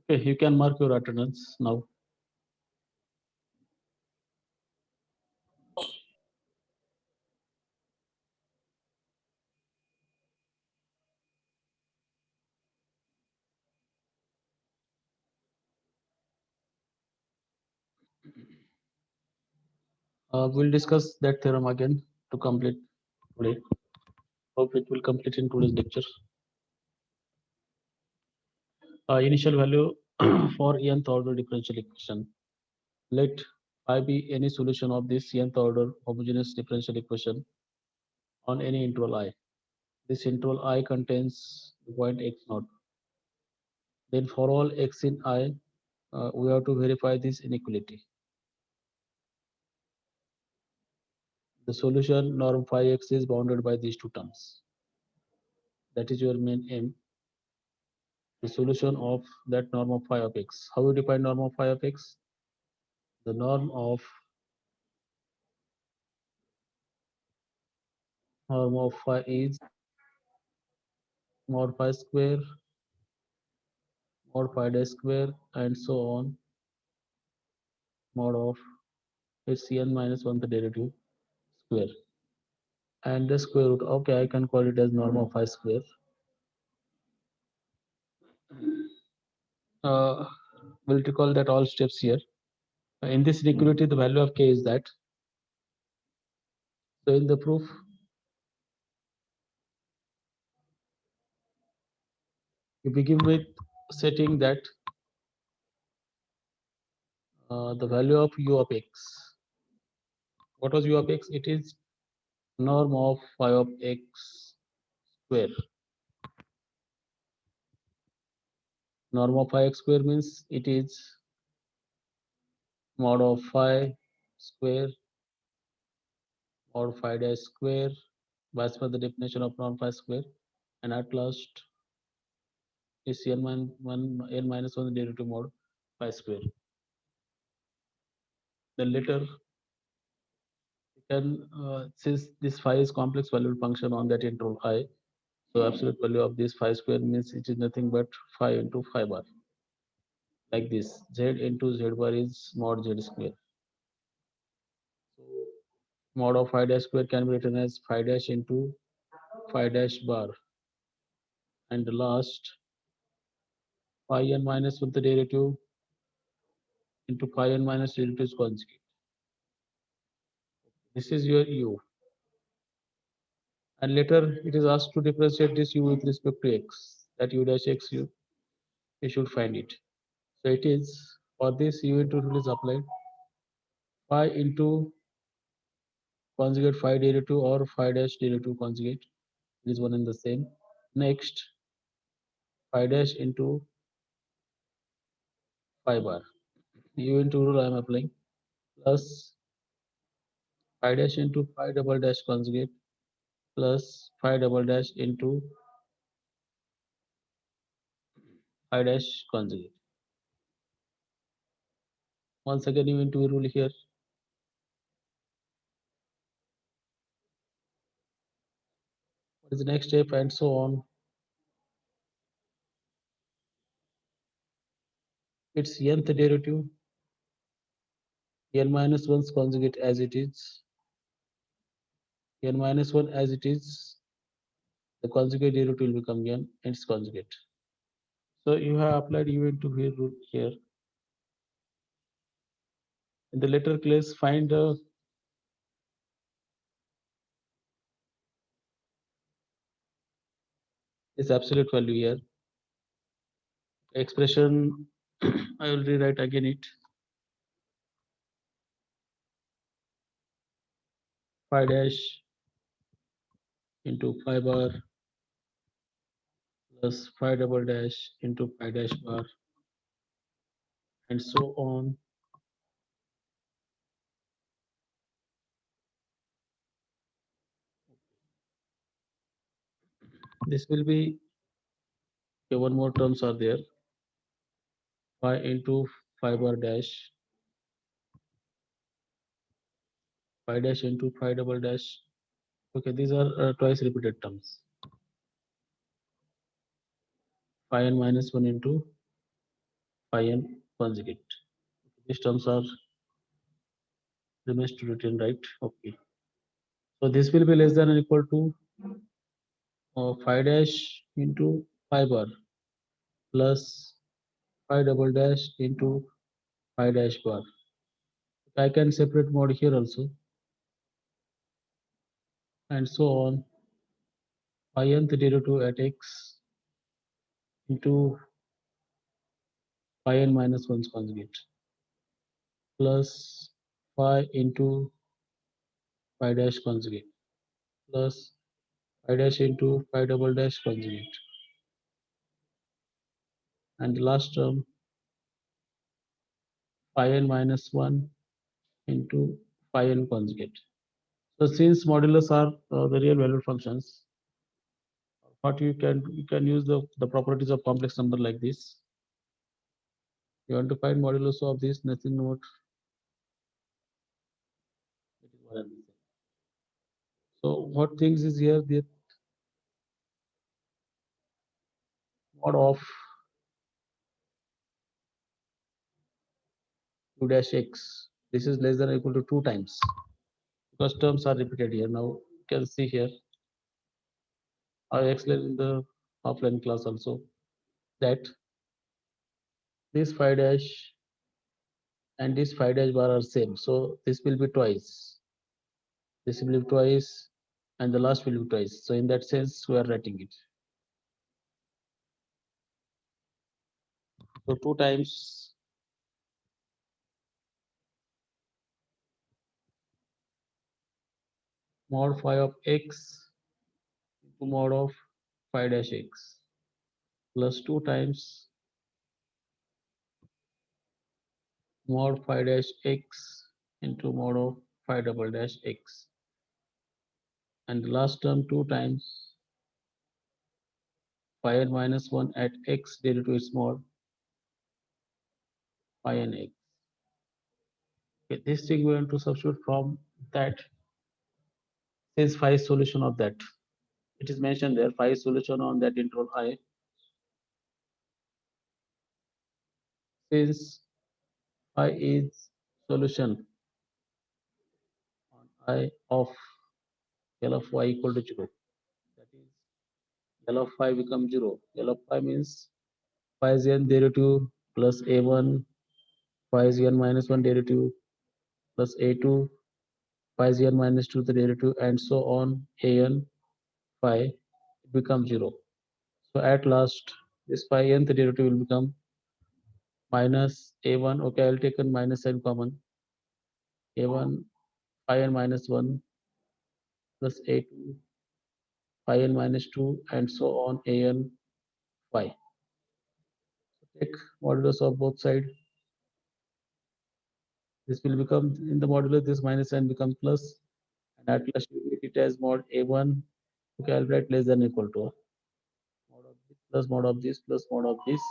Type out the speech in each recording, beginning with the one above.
Okay, you can mark your attendance now. We'll discuss that theorem again to complete today. Hope it will complete in today's lecture. Initial value for nth order differential equation. Let phi be any solution of this nth order homogeneous differential equation on any interval I. This interval I contains the point x naught. Then for all x in I, we have to verify this inequality. The solution norm phi x is bounded by these two terms. That is your main aim. The solution of that norm of phi of x. How you define norm of phi of x? The norm of phi is mod phi square, mod phi dash square, and so on, mod of it's n minus 1 the derivative square. And the square root, okay, I can call it as norm of phi square. Uh, we'll recall that all steps here. In this inequality, the value of k is that. So in the proof, you begin with setting that the value of u of x. What was u of x? It is norm of phi of x square. Norm of phi x square means it is mod of phi square mod phi dash square as per the definition of norm phi square, and at last is n minus 1 derivative mod phi square. Then later you can since this phi is complex valued function on that interval I, so absolute value of this phi square means it is nothing but phi into phi bar, like this. Z into z bar is mod z square. So mod of phi dash square can be written as phi dash into phi dash bar, and the last phi n minus with the derivative into phi n minus derivatives conjugate. This is your u, and later it is asked to differentiate this u with respect to x. That u dash x you should find it. So it is for this u into rule is applied. Phi into conjugate phi derivative or phi dash derivative conjugate is one and the same. Next, phi dash into phi bar. U into rule I am applying plus phi dash into phi double dash conjugate plus phi double dash into phi dash conjugate. Once again, U into rule here. What is the next step and so on? It's nth derivative n minus 1's conjugate as it is, n minus 1 as it is, the conjugate derivative will become n and its conjugate. So you have applied u into here rule here. In the later class, find this absolute value here. Expression I will rewrite again it. Phi dash into phi bar plus phi double dash into phi dash bar and so on. This will be okay, one more terms are there. Phi into phi bar dash, phi dash into phi double dash. Okay, these are twice repeated terms. Phi n minus 1 into phi n conjugate. These terms are remains to written, right? Okay. So this will be less than or equal to phi dash into phi bar plus phi double dash into phi dash bar. I can separate mode here also, and so on. Phi nth derivative at x into phi n minus 1's conjugate plus phi into phi dash conjugate plus phi dash into phi double dash conjugate, and the last term phi n minus 1 into phi n conjugate. So since modulus are the real valued functions, what you can use the properties of complex number like this. You want to find modulus of this, nothing more. It is one and the same. So what things is here? The mod of u dash x. This is less than or equal to 2 times because terms are repeated here. Now you can see here. I explained in the offline class also that this phi dash and this phi dash bar are same. So this will be twice. This will be twice, and the last will be twice. So in that sense, we are writing it. So 2 times mod phi of x into mod of phi dash x plus 2 times mod phi dash x into mod of phi double dash x, and the last term 2 times phi n minus 1 at x derivative is mod phi n x. Okay, this thing we want to substitute from that. Since phi is solution of that, it is mentioned there phi is solution on that interval I. Since phi is solution on I of L of y equal to 0, that is L of phi becomes 0. L of phi means phi is n derivative plus a1, phi is n minus 1 derivative plus a2, phi is n minus 2 the derivative, and so on an phi becomes 0. So at last this phi nth derivative will become minus a1. Okay, I'll take a minus sign common. A1 phi n minus 1 plus a2 phi n minus 2, and so on an phi. So take modulus of both sides. This will become in the modulus, this minus n becomes plus, and at last you get it as mod a1. Okay, I'll write less than or equal to mod of this plus mod of this plus mod of this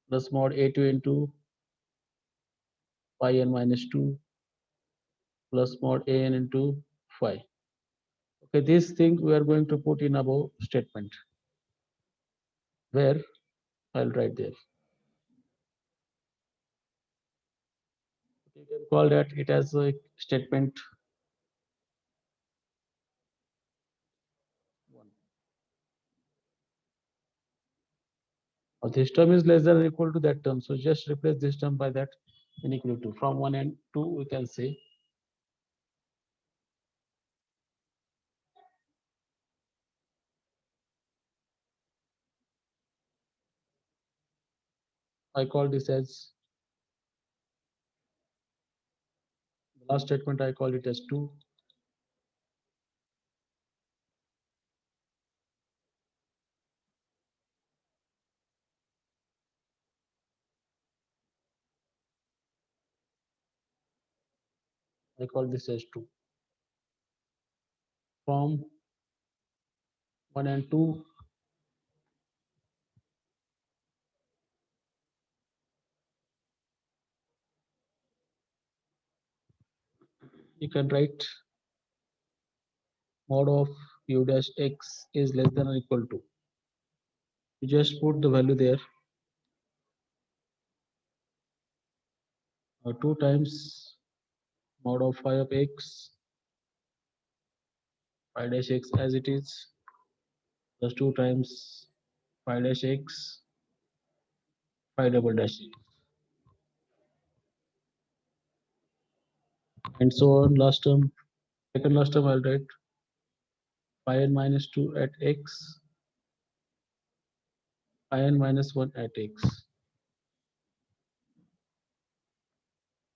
plus mod a2 into phi n minus 2 plus mod an into phi. Okay, this thing we are going to put in above statement, where I'll write there. You can call that it as a statement 1. Now this term is less than or equal to that term, so just replace this term by that in equal to. From 1 and 2 we can say I call this as the last statement, I call it as 2. I call this as 2. From 1 and 2 you can write mod of u dash x is less than or equal to, you just put the value there, 2 times mod of phi of x, phi dash x as it is, plus 2 times phi dash x, phi double dash x, and so on. Last term, second last term I'll write phi n minus 2 at x, phi n minus 1 at x,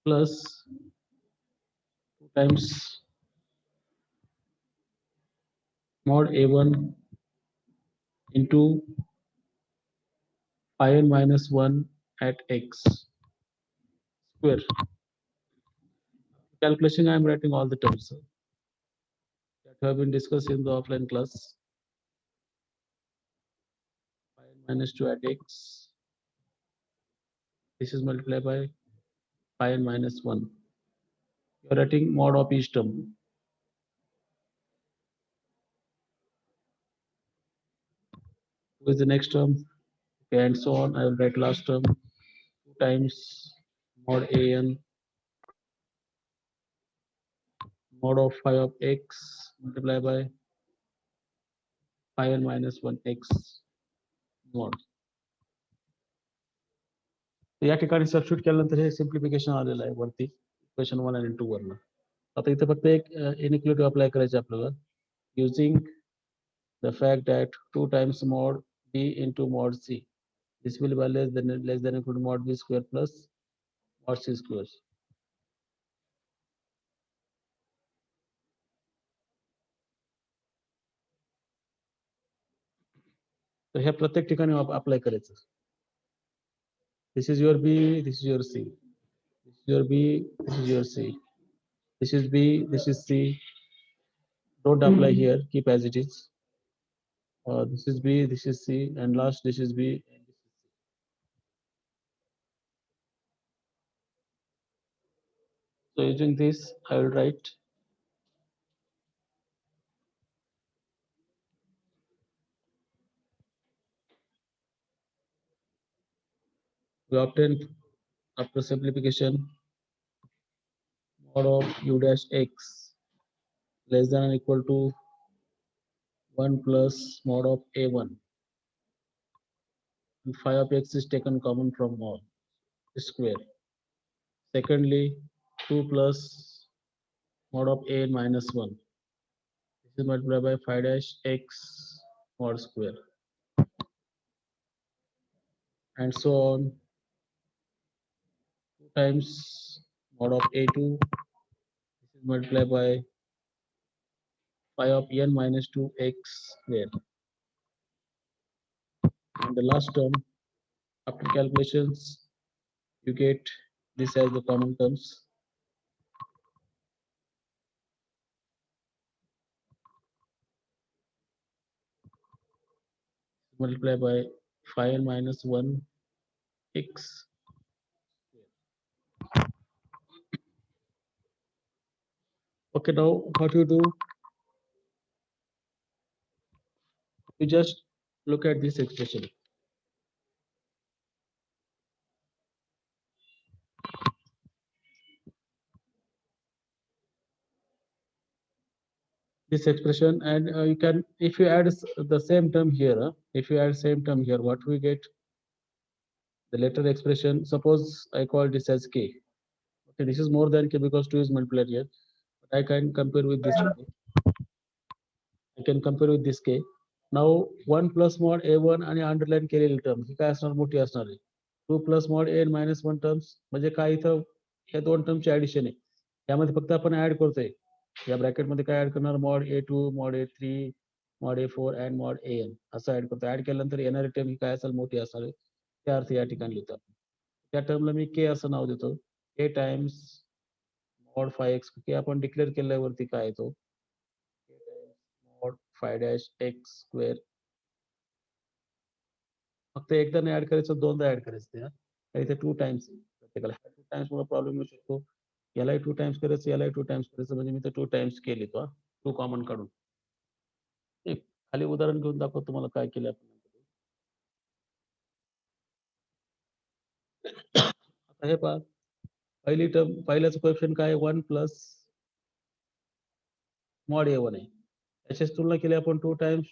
plus 2 times mod a1 into phi n minus 1 at x square. Calculation, I am writing all the terms that have been discussed in the offline class. Phi n minus 2 at x, this is multiplied by phi n minus 1. You are writing mod of each term. What is the next term? Okay, and so on. I will write last term 2 times mod an mod of phi of x multiplied by phi n minus 1 x mod. तर या ठिकाणी substitute केल्यानंतर हे simplification आलेलं आहे वरती equation 1 आणि 2 वरनं. आता इथे फक्त एक इनइक्वालिटी अप्लाय करायची आपल्याला using the fact that 2 times mod b into mod c, this will be less than equal to mod b square plus mod c square. तर ह्या प्रत्येक ठिकाणी अप्लाय करायचं. This is your b, this is your c, this is your b, this is your c, this is b, this is c. Don't apply here, keep as it is. This is b, this is c, and last this is b and this is c. So using this, I will write we obtain after simplification mod of u dash x less than or equal to 1 plus mod of a1, and phi of x is taken common from all square. Secondly, 2 plus mod of a minus 1, this is multiplied by phi dash x mod square, and so on. 2 times mod of a2, this is multiplied by phi of n minus 2x square. And the last term, after calculations, you get this as the common terms. Multiplied by phi n minus 1 x. Okay, now what you do, you just look at this expression. This expression, and you can, if you add the same term here, if you add same term here, what we get? The later expression, suppose I call this as k. Okay, this is more than k because 2 is multiplied here. But I can compare with this k. I can compare with this k. Now 1 plus mod a1 आणि underline केलेली term ही काय असणार, मोठी असणार आहे. 2 plus mod a minus 1 terms म्हणजे काय, इथं या दोन टर्मचे ऍडिशन आहे. त्यामध्ये फक्त आपण ऍड करतोय. या ब्रॅकेटमध्ये काय ऍड करणार, mod a2, mod a3, mod a4 and mod an असं ऍड करतो. ऍड केल्यानंतर येणारी टर्म ही काय असेल, मोठी असणार आहे. त्या अर्थ या ठिकाणी लिहितो. त्या टर्मला मी k असं नाव देतो. k टाइम्स मॉड फाय एक्स, के आपण डिक्लेअर केल्यावरती काय येतो, मॉड फाय डॅश एक्स स्क्वेअर. फक्त एकदा नाही ऍड करायचं, दोनदा ऍड करायचं. त्या इथे 2 टाइम्स प्रत्येकाला 2 टाइम्स मुळे प्रॉब्लेम येऊ शकतो. यालाही 2 टाइम्स करायचं, यालाही 2 टाइम्स करायचं, म्हणजे मी तर 2 टाइम्स केली तो 2 कॉमन काढून. खाली उदाहरण घेऊन दाखवतो तुम्हाला काय केलं आपण. आता हे पहा, पहिली टर्म पहिल्याचं कोएफिशियंट काय आहे 1 प्लस मॉड A1 आहे. त्याच्याच तुलना केली आपण 2 टाइम्स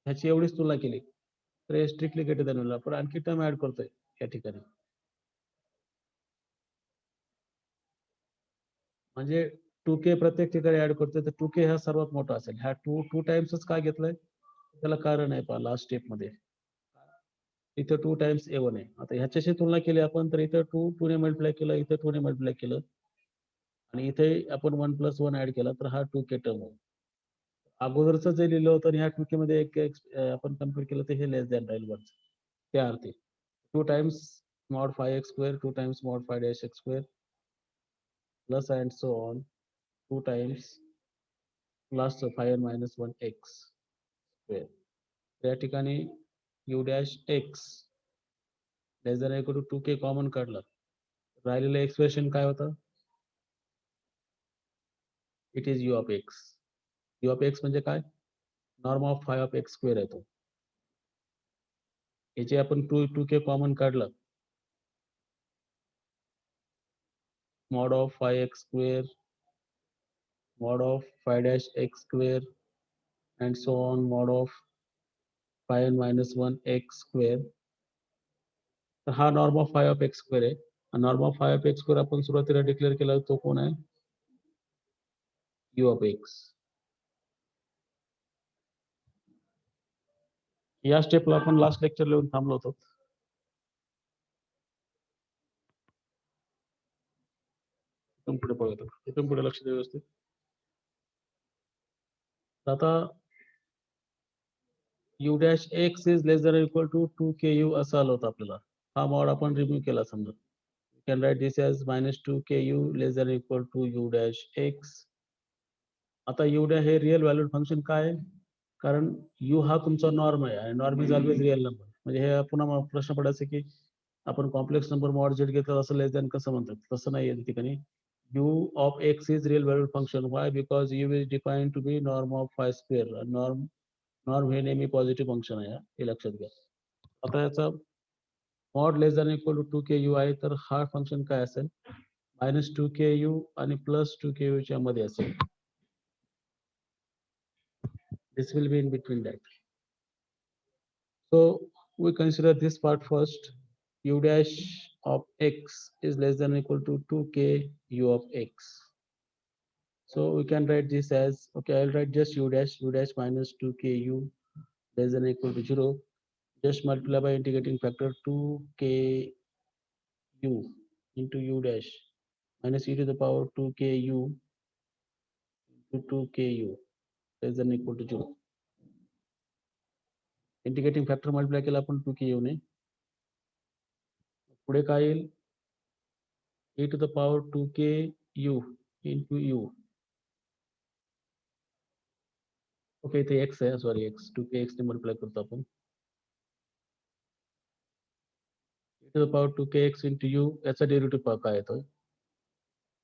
ह्याची एवढीच तुलना केली. तर हे स्ट्रिक्टली ग्रेटर दॅन होईल. आपण आणखी टर्म ऍड करतोय या ठिकाणी. म्हणजे 2k प्रत्येक ठिकाणी ऍड करतोय तर 2k हा सर्वात मोठा असेल. ह्या 2 टाइम्सच काय घेतलंय त्याला कारण आहे पहा लास्ट स्टेप मध्ये. इथं 2 टाइम्स A1 आहे. आता ह्याच्याशी तुलना केली आपण तर इथं 2 ने मल्टिप्लाय केलं, इथं 2 ने मल्टिप्लाय केलं आणि इथे आपण 1 प्लस 1 ऍड केला तर हा 2k टर्म होईल. अगोदरचं जे लिहिलं होतं आणि ह्या 2k मध्ये एक आपण कम्पेअर केलं तर हे लेस दॅन राहील वरचं. त्या अर्थी 2 times mod 5x square, 2 times mod 5 dash x square plus and so on 2 times plus 5 minus 1 x square. या ठिकाणी u dash x less than equal to 2k common काढलं. राहिलेलं एक्सप्रेशन काय होतं? It is u of x. u of x म्हणजे काय? Norm of 5 of x square आहे तो. याचे आपण 2k कॉमन काढलं. mod of 5x square, mod of 5 dash x square and so on mod of 5 minus 1 x square. तर हा norm of 5 of x square आहे. Norm of 5 of x square आपण सुरुवातीला डिक्लेअर केला तो कोण आहे? u of x. या स्टेपला आपण लास्ट लेक्चर लिहून थांबलो होतो. इथून पुढे बघतो. इथून पुढे लक्ष द्या व्यवस्थित. आता u dash x is less than or equal to 2ku असं आलं होतं आपल्याला. हा मॉड आपण रिमूव्ह केला समजा. You can write this as minus 2ku less than or equal to u dash x. आता u dash हे रिअल व्हॅल्यूड फंक्शन काय आहे? कारण u हा तुमचा नॉर्म आहे आणि norm is always real number. म्हणजे हे पुन्हा प्रश्न पडायचा की आपण कॉम्प्लेक्स नंबर मॉड z घेतला असं लेस दॅन कसं म्हणतात? तसं नाही आहे ठिकाणी. u of x is real valued function. Why? Because u is defined to be norm of 5 square. Norm हे नेहमी पॉझिटिव्ह फंक्शन आहे हे लक्षात घ्या. आता याचा mod less than equal to 2ku आहे तर हा फंक्शन काय असेल? -2ku आणि +2ku च्या मध्ये असेल. This will be in between that. So we consider this part first. U dash of x is less than or equal to 2k u of x. So we can write this as, okay, I'll write just u dash minus 2k u less than or equal to 0. Just multiply by integrating factor 2k u into u dash minus e to the power 2k u into 2k u less than or equal to 0. Integrating factor multiply केला आपण 2k u ने. पुढे काय येईल? e to the power 2k u into u. Okay इथे x आहे, sorry x 2k x ने multiply करतो आपण. e to the power 2k x into u याचा डेरिव्हेटिव्ह पहा काय येतो.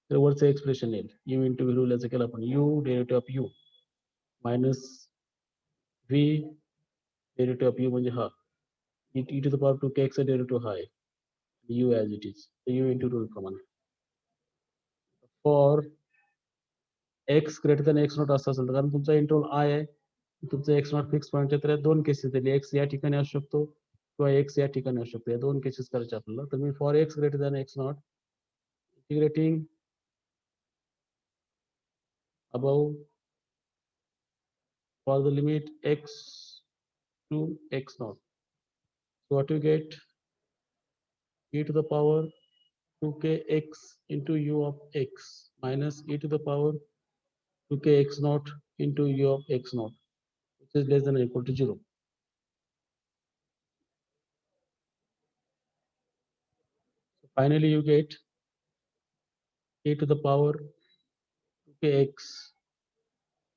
तर वरचं एक्सप्रेशन येईल u into v लिहायचं केलं आपण u derivative of u minus v derivative of u म्हणजे हा e to the power 2k x चा डेरिव्हेटिव्ह हा आहे. u as it is. u into rule प्रमाणे. For x greater than x not असं असेल कारण तुमचा इंटरवल i आहे. तुमचं एक्स नॉट फिक्स पॉईंट आहे तर या दोन केसेस दिली. एक्स या ठिकाणी असू शकतो किंवा एक्स या ठिकाणी असू शकतो. या दोन केसेस करायचे आपल्याला. तर me for x greater than x not integrating above for the limit x to x naught. So what you get? E to the power 2kx into u of x minus e to the power 2kx naught into u of x naught, which is less than or equal to 0. So finally you get e to the power 2kx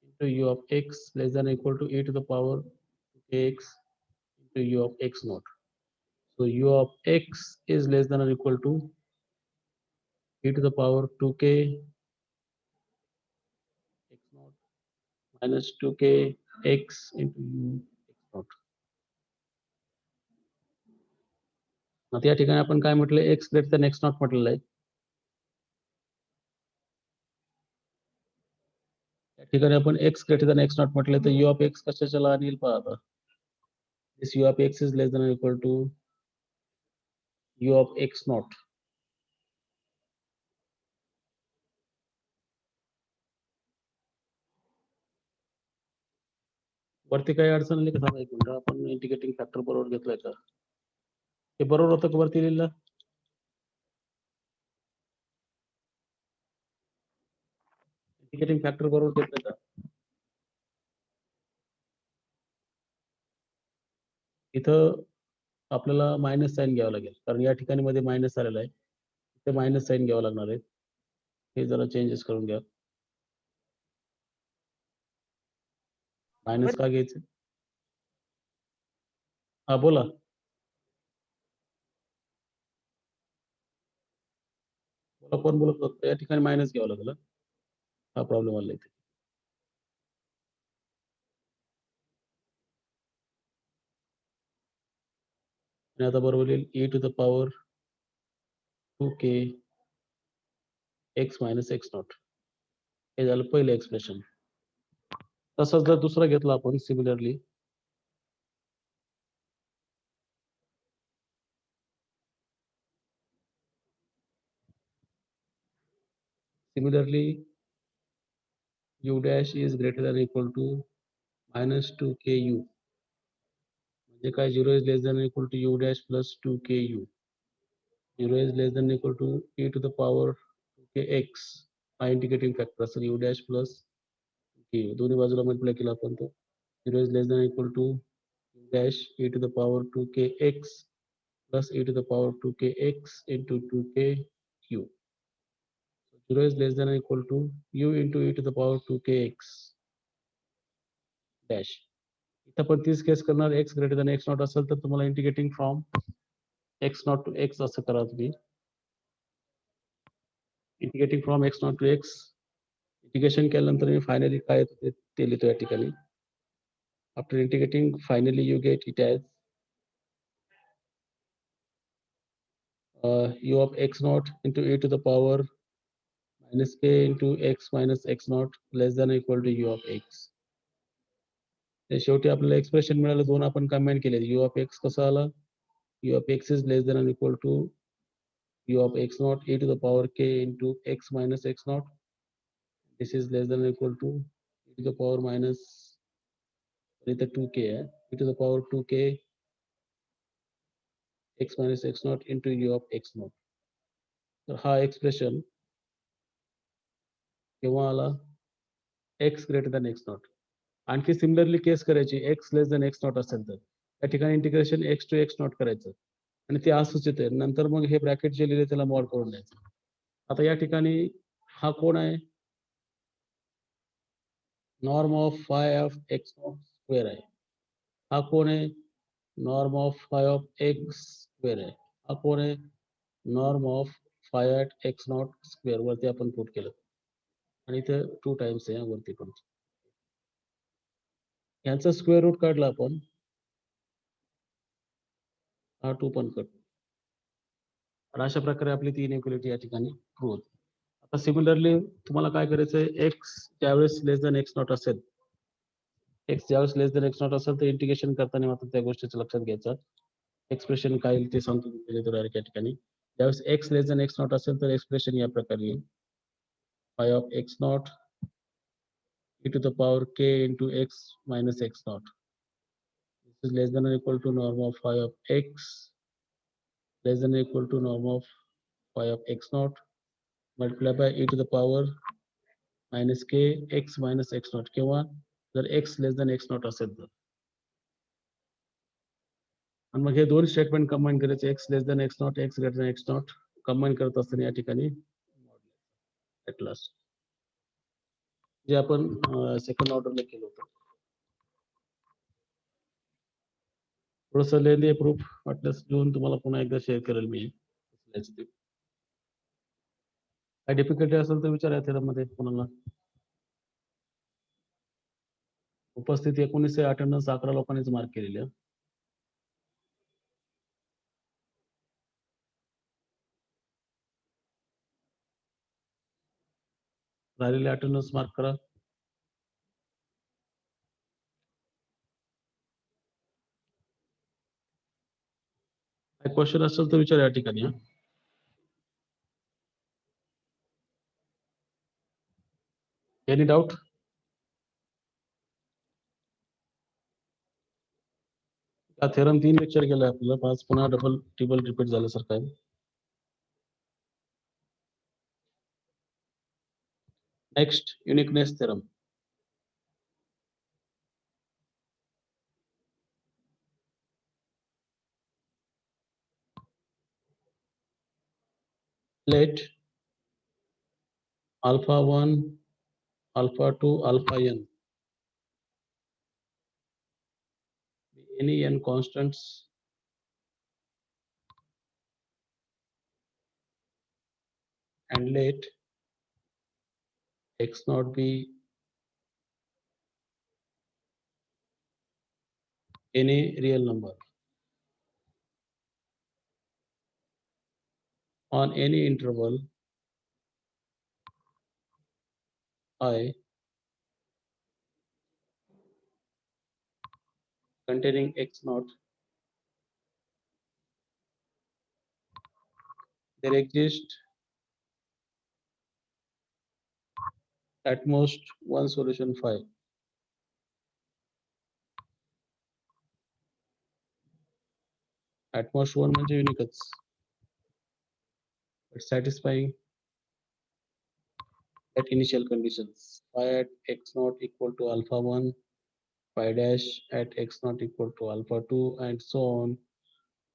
into u of x less than or equal to e to the power 2kx into u of x naught. So u of x is less than or equal to e to the power 2k x naught minus 2k x into u x naught. आता या ठिकाणी आपण काय म्हटलं, x greater than x not म्हटलेलं आहे. या ठिकाणी आपण x greater than x not म्हटलं तर u ऑफ x कशाच्या लहान येईल पहा आता. This u of x is less than equal to u of x naught. वरती काही अडचण आली का थांबा एक मिनिट, आपण इंटिग्रेटिंग फॅक्टर बरोबर घेतलाय का, हे बरोबर होतं का वरती लिहिलं? इंटिग्रेटिंग फॅक्टर बरोबर घेतलंय का? इथं आपल्याला मायनस साईन घ्यावं लागेल, कारण या ठिकाणी मध्ये मायनस आलेला आहे, ते मायनस साईन घ्यावं लागणार आहे. हे जरा चेंजेस करून घ्या. मायनस का घ्यायचं? हा बोला. बोला, कोण बोलत होतं? या ठिकाणी मायनस घ्यावं लागेल. हा प्रॉब्लेम आला इथे. आणि आता बरोबर येईल e to the power 2k x minus x not. हे झालं पहिलं एक्सप्रेशन. तसंच जर दुसरं घेतलं आपण similarly, u dash is greater than equal to minus 2ku. म्हणजे काय, 0 is less than equal to u dash plus 2ku. 0 is less than equal to e to the power 2kx. हा इंटिग्रेटिंग फॅक्टर असेल u dash plus k. दोन्ही बाजूला multiply केला आपण तो 0 is less than equal to u dash e to the power 2kx plus e to the power 2kx into 2ku. 0 is less than or equal to u into e to the power 2kx dash. इथं पण तीच case करणार, x greater than x naught असेल तर तुम्हाला integrating from x naught to x असं करा तुम्ही. Integrating from x naught to x integration केल्यानंतर मी फायनली काय येतं ते लिहितो या ठिकाणी. After integrating finally you get it as u of x naught into e to the power minus k into x minus x naught less than or equal to u of x. ते शेवटी आपल्याला expression मिळालं, दोन आपण combine केले. u of x कसं आला, u of x is less than or equal to u of x naught e to the power k into x minus x naught. This is less than or equal to e to the power minus इथं 2k आहे, e to the power 2k x minus x naught into u of x naught. तर हा expression केव्हा आला, x greater than x naught. आणखी similarly case करायची, x less than x naught असेल तर त्या ठिकाणी integration x to x naught करायचं आणि ते असूचित आहे. नंतर मग हे ब्रॅकेट जे लिहिले त्याला मॉड करून द्यायचं. आता या ठिकाणी हा कोण आहे, norm of five of x not square आहे. हा कोण आहे, norm of five of x square आहे. हा कोण आहे, norm of five at x not square. वरती आपण पुट केलं आणि इथे 2 टाइम्स आहे वरती पण. यांचा स्क्वेअर रूट काढला आपण, हा 2 पण कट. आणि अशा प्रकारे आपली ती इनइक्वालिटी या ठिकाणी प्रूव्ह होते. आता सिमिलरली तुम्हाला काय करायचं आहे, एक्स ज्यावेळेस लेस दॅन एक्स नॉट असेल, एक्स ज्यावेळेस लेस दॅन एक्स नॉट असेल तर इंटिग्रेशन करताना मात्र त्या गोष्टीचं लक्षात घ्यायचं. एक्सप्रेशन काय येईल ते सांगतो डायरेक्ट या ठिकाणी. ज्यावेळेस x less than x not असेल तर एक्सप्रेशन या प्रकारे येईल, phi of x not e to the power k into x minus x naught. This is less than or equal to norm of phi of x less than or equal to norm of phi of x naught multiplied by e to the power minus k x minus x naught. किंवा जर x less than x naught असेल तर, आणि मग हे दोन statement combine करायचे, x less than x not x greater than x not combine करत असताना या ठिकाणी ॲट लास्ट जे आपण सेकंड ऑर्डरला केलं होतं. थोडंसं लेंदी प्रूफ वाटल्यास घेऊन तुम्हाला पुन्हा एकदा शेअर करेल मी. काय डिफिकल्टी असेल तर विचारा त्यामध्ये कोणाला. उपस्थिती 19 आहे, अटेंडन्स 11 लोकांनीच मार्क केलेली आहे. राहिलेले अटेंडन्स मार्क करा. काही क्वेश्चन असेल तर विचारा या ठिकाणी. Any doubt? हा थेरम 3 लेक्चर गेला आपल्याला, 5 पुन्हा डबल टिबल रिपीट झाल्यासारखं आहे. Next uniqueness theorem. Let alpha 1, alpha 2, alpha n be any n constants and let x naught be any real number on any interval I containing x naught, there exists at most one solution phi. At most one म्हणजे युनिकच, but satisfying at initial conditions. Phi at x naught equal to alpha 1, phi dash at x naught equal to alpha 2, and so on.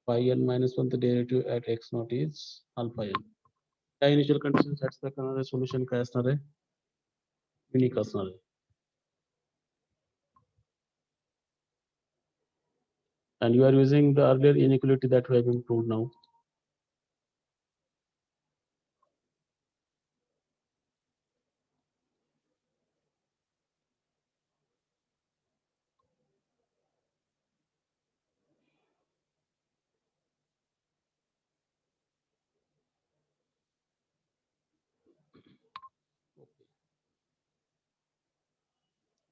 Phi n minus 1 the derivative at x naught is alpha n. त्या initial condition satisfy करणारे solution काय असणार आहे? Unique असणार आहे. And you are using the earlier inequality that we have improved now.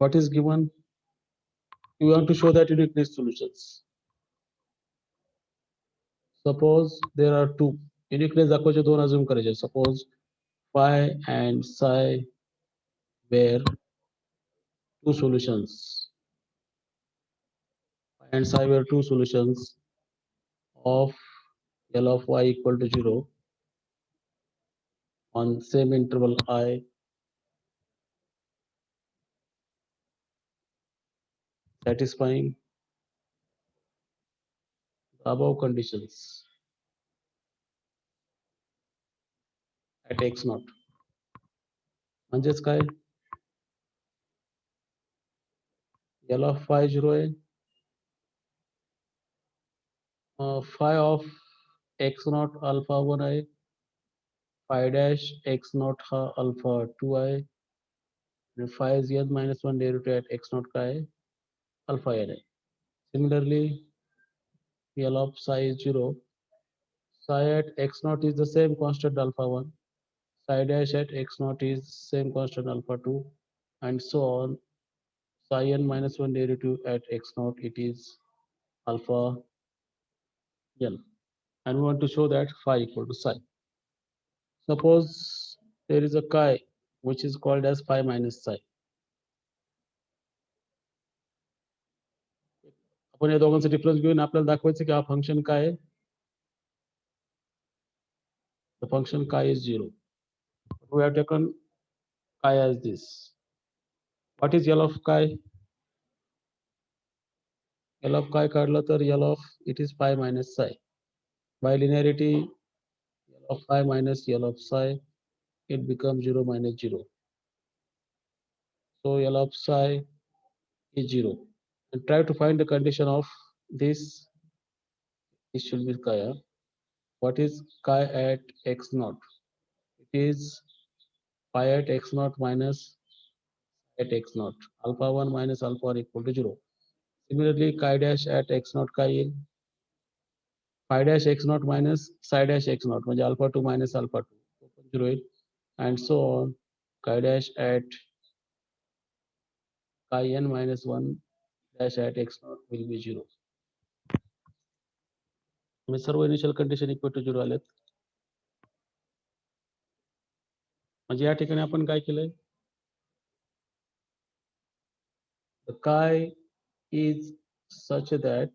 What is given? You want to show that uniqueness solutions. Suppose there are two uniqueness दाखवायचे, दोन assume करायचे. Suppose phi and psi were two solutions. Phi and psi were two solutions of L of y equal to 0 on same interval I, satisfying the above conditions at x naught. म्हणजेच काय? L of phi 0 आहे, phi of x naught alpha 1 आहे, phi dash x naught हा alpha 2 आहे, and phi is n minus 1 derivative at x naught काय आहे? Alpha n आहे. Similarly, L of psi is 0, psi at x naught is the same constant alpha 1, psi dash at x naught is same constant alpha 2, and so on. Psi n minus 1 derivative at x naught, it is alpha n, and we want to show that phi equal to psi. Suppose there is a chi which is called as phi minus psi. आपण या दोघांचा difference घेऊन आपल्याला दाखवायचं की हा function काय आहे. The function chi is 0. We have taken chi as this. What is L of chi? L of chi काढलं तर L of it is phi minus psi. By linearity, L of phi minus L of psi, it becomes 0 minus 0. So L of psi is 0. And try to find the condition of this. It should be chi. What is chi at x naught? It is phi at x naught minus at x naught. Alpha 1 minus alpha 1 equal to 0. Similarly, chi dash at x naught chi येईल phi dash x naught minus psi dash x naught म्हणजे alpha 2 minus alpha 2 तो पण 0 येईल and so on. Chi dash at chi n minus 1 dash at x naught will be 0. म्हणजे सर्व initial condition equal to 0 आलेत. म्हणजे या ठिकाणी आपण काय केलंय the chi is such that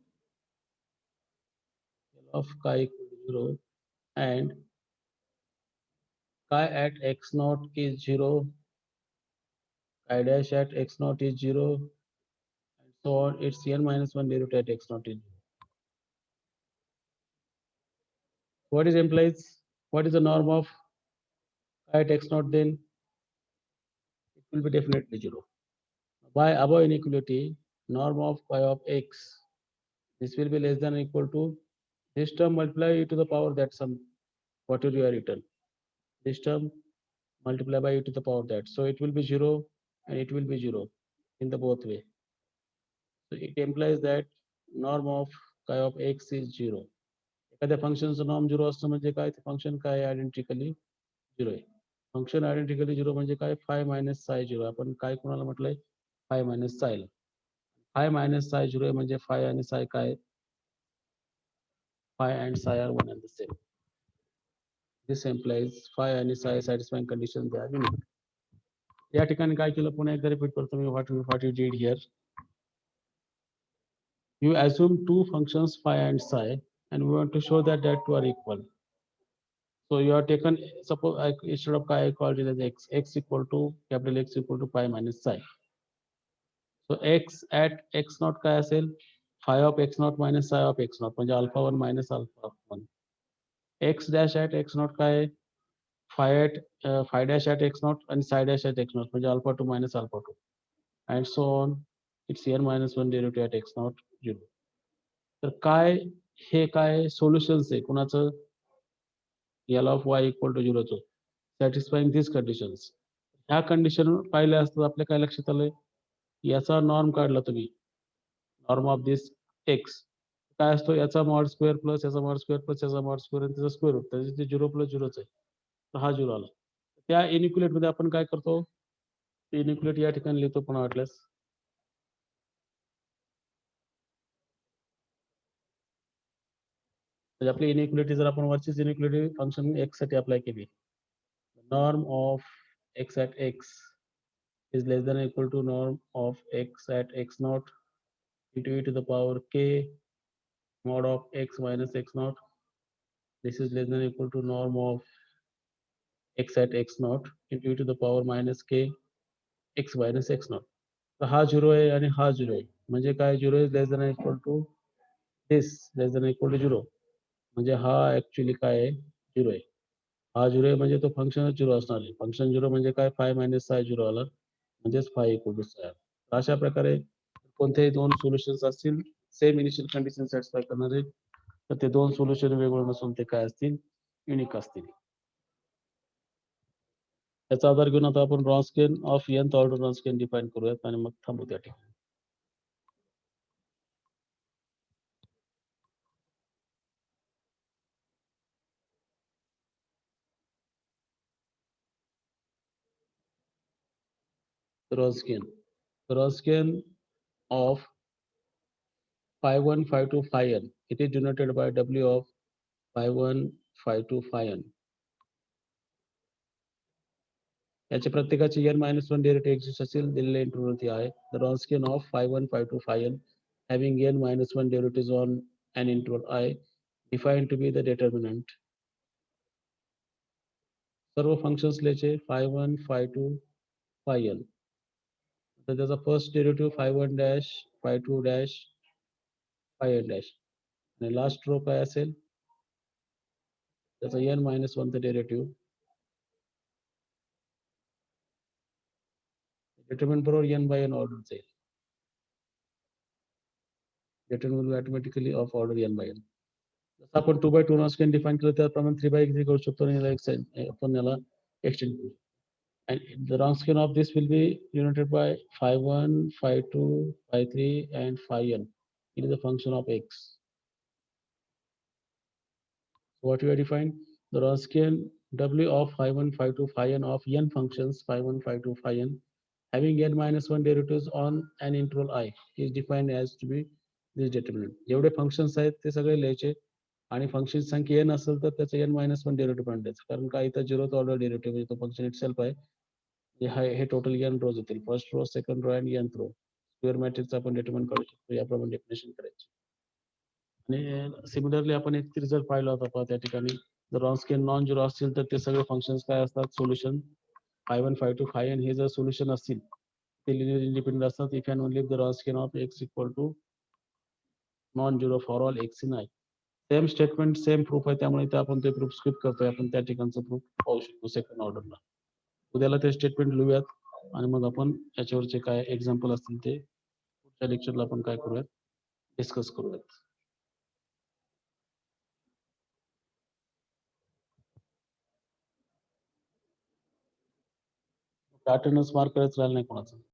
of chi equal to 0 and chi at x naught is 0, chi dash at x naught is 0, and so on. Its n minus 1 derivative at x naught is 0. What is implies? What is the norm of chi at x naught then? It will be definitely 0. By above inequality, norm of phi of x, this will be less than or equal to this term multiply e to the power that sum, whatever you are written. This term multiply by e to the power that. So it will be 0 and it will be 0 in the both way. So it implies that norm of chi of x is 0. एखाद्या फंक्शनचं norm 0 असतं म्हणजे काय ते function काय आयडेंटिकली 0 आहे. Function आयडेंटिकली 0 म्हणजे काय फाय minus psi 0. आपण काय कोणाला म्हटलंय फाय मायनस सायला. फाय मायनस साय 0 आहे म्हणजे फाय आणि साय काय phi and psi are one and the same. This implies phi आणि psi satisfying condition they are unique. या ठिकाणी काय केलं पुन्हा एकदा रिपीट करतो मी what you did here. You assume two functions phi and psi and we want to show that two are equal. So you have taken, suppose instead of chi I called it as x equal to capital X equal to pi minus psi. So x at x naught काय असेल phi of x naught minus psi of x naught म्हणजे alpha 1 minus alpha 1. x dash at x naught काय आहे phi at phi dash at x naught and psi dash at x naught म्हणजे alpha 2 minus alpha 2 and so on. It's n minus 1 derivative at x naught 0. तर काय हे काय solutions आहे कुणाचं L of y equal to 0 चं satisfying this conditions. ह्या condition पाहिल्या असतात आपल्या काय लक्षात आलंय याचा नॉर्म काढला तुम्ही नॉर्म ऑफ दिस एक्स काय असतो याचा मॉड स्क्वेअर प्लस याचा मॉड स्क्वेअर प्लस याचा मॉड स्क्वेअर आणि त्याचा स्क्वेअर रूट त्याचे ते 0 प्लस 0च आहे तर हा 0 आला. त्या इनिक्युलेट मध्ये आपण काय करतो इनिक्युलेट या ठिकाणी लिहितो पुन्हा वाटल्यास म्हणजे आपली इनिक्युलिटी जर आपण वरचीच इनिक्युलिटी फंक्शन एक्स साठी अप्लाय केली norm of x at x is less than or equal to norm of x at x naught into e to the power k mod of x minus x naught. This is less than or equal to norm of x at x naught into e to the power minus k x minus x naught. तर हा 0 आहे आणि हा 0 आहे म्हणजे काय 0 is less than or equal to this less than or equal to 0 म्हणजे हा ऍक्च्युअली काय आहे 0 आहे. हा 0 आहे म्हणजे तो फंक्शनच 0 असणार आहे. फंक्शन 0 म्हणजे काय फाय मायनस साय 0 आला म्हणजेच फाय इक्वल टू साय. अशा प्रकारे कोणतेही दोन सोल्युशन्स असतील सेम इनिशियल कंडिशन सॅटिस्फाय करणारे तर ते दोन सोल्युशन वेगवेगळे नसून ते काय असतील युनिक असतील. त्याचा आधार घेऊन आता आपण रॉन्स्केन ऑफ nth ऑर्डर रॉन्स्केन डिफाईन करूयात आणि मग थांबू त्या ठिकाणी. Roskin of phi 1, phi 2, phi n. It is denoted by W of phi 1, phi 2, phi n. याच्या प्रत्येकाची n minus 1 डेरिव्हेटिव्ह एक्झिस्ट असेल दिलेल्या इंटरव्हलवरती आहे. The Wronskian of phi 1, phi 2, phi n having n minus 1 derivatives on an interval I defined to be the determinant. सर्व functions लिहायचे phi 1, phi 2, phi n. तर त्याचा first derivative phi 1 dash phi 2 dash phi n dash आणि last row काय असेल त्याचा n minus 1 चा derivative determinant बरोबर n by n ऑर्डर जाईल. Determinant automatically of order n by n. जसं आपण 2 by 2 रॉन्स्कियन डिफाईन केलं त्याप्रमाणे 3 by 3 करू शकतो आणि याला आपण याला एक्सटेंड करू. and the Wronskian of this will be denoted by phi1, phi2, phi3, and phi n. It is a function of x. So what we have defined? The Wronskian W of phi1, phi2, phi n of n functions phi1, phi2, phi n having n minus 1 derivatives on an interval I is defined as to be this determinant. जेवढे functions आहेत ते सगळे लिहायचे आणि function संख्या n असेल तर त्याचं n minus 1 डेरिव्हेटिव्ह पण द्यायचं कारण का इथं झिरोथ ऑर्डर डेरिव्हेटिव्ह म्हणजे तो फंक्शन इटसेल्फ आहे. हे टोटल n रोज येतील फर्स्ट रो सेकंड रो आणि nth रो स्क्वेअर मॅट्रिक्सचा आपण डिटरमाइन करू शकतो याप्रमाणे डेफिनेशन करायची. आणि सिमिलरली आपण एक रिझल्ट पाहिला होता पहा त्या ठिकाणी जर रॉन्स्कियन नॉन झिरो असतील तर ते सगळे फंक्शन्स काय असतात solution phi1, phi2, phi n हे जर सोल्युशन असतील ते लिनियर इंडिपेंडेंट असतात if and only if the Wronskian of x equal to non zero for all x in I. Same statement same proof आहे त्यामुळे इथे आपण ते प्रूफ स्किप करतोय आपण त्या ठिकाणचं प्रूफ पाहू शकतो सेकंड ऑर्डरला. उद्याला ते स्टेटमेंट लिहूयात आणि मग आपण याच्यावरचे काय एक्झाम्पल असतील ते पुढच्या लेक्चरला आपण काय करूयात डिस्कस करूयात. अटेंडन्स मार्क करायचं राहिलं नाही कोणाचं.